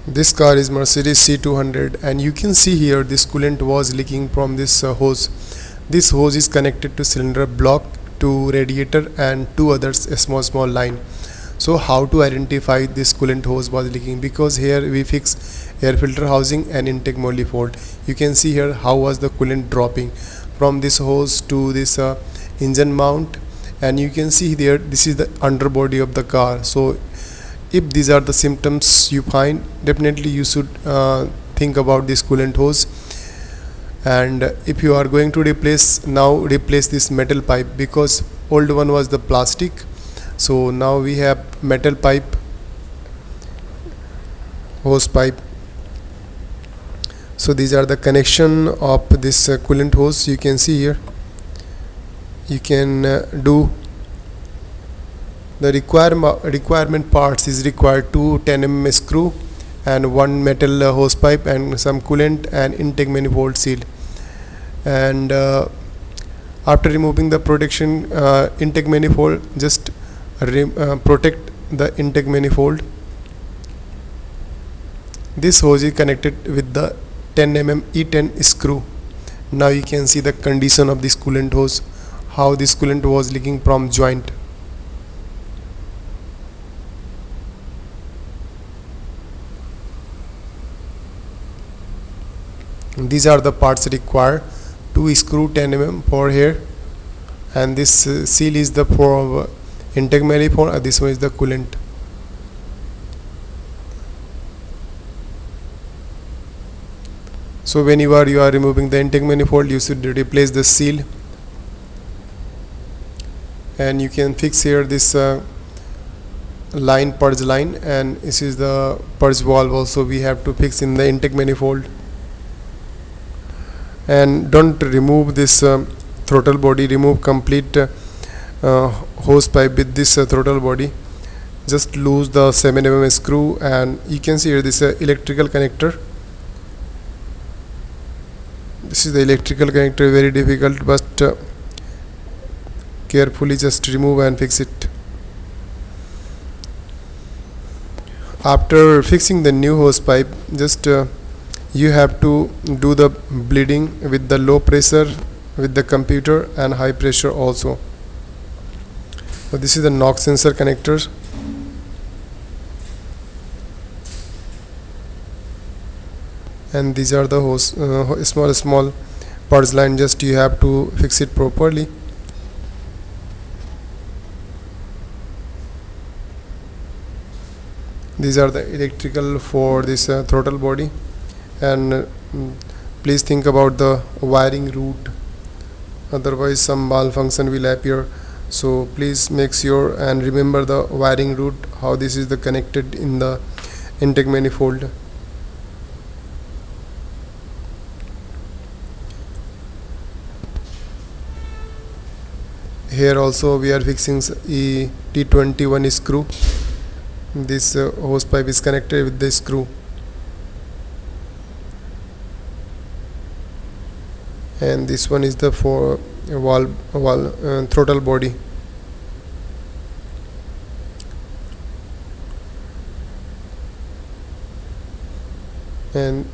This car is Mercedes C200, and you can see here this coolant was leaking from this hose. This hose is connected to cylinder block, to radiator, and two others, a small line. So how to identify this coolant hose was leaking? Because here we fix air filter housing and intake manifold. You can see here how was the coolant dropping from this hose to this engine mount, and you can see there this is the underbody of the car. So if these are the symptoms you find, definitely you should think about this coolant hose. And if you are going to replace this metal pipe, because old one was the plastic, so now we have metal pipe, hose pipe. So these are the connection of this coolant hose. You can see here you can do the requirement parts is required 2 10 mm screw and one metal hose pipe and some coolant and intake manifold seal. And after removing the protection intake manifold, just protect the intake manifold. This hose is connected with the 10 mm E10 screw. Now you can see the condition of this coolant hose, how this coolant was leaking from joint. These are the parts required: 2 screw 10 mm for here, and this seal is the for intake manifold, and this one is the coolant. So whenever you are removing the intake manifold, you should replace the seal. And you can fix here this purge line, and this is the purge valve also we have to fix in the intake manifold. And don't remove this throttle body, remove complete hose pipe with this throttle body. Just lose the 7 mm screw, and you can see here this electrical connector. This is the electrical connector, very difficult, but carefully just remove and fix it. After fixing the new hose pipe, just you have to do the bleeding with the low pressure with the computer and high pressure also. So this is the knock sensor connector. And these are the hose small purge line, just you have to fix it properly. These are the electrical for this throttle body. And please think about the wiring route, otherwise some malfunction will appear. So please make sure and remember the wiring route, how this is the connected in the intake manifold. Here also we are fixing T21 screw. This hose pipe is connected with the screw, and this one is the for throttle body. And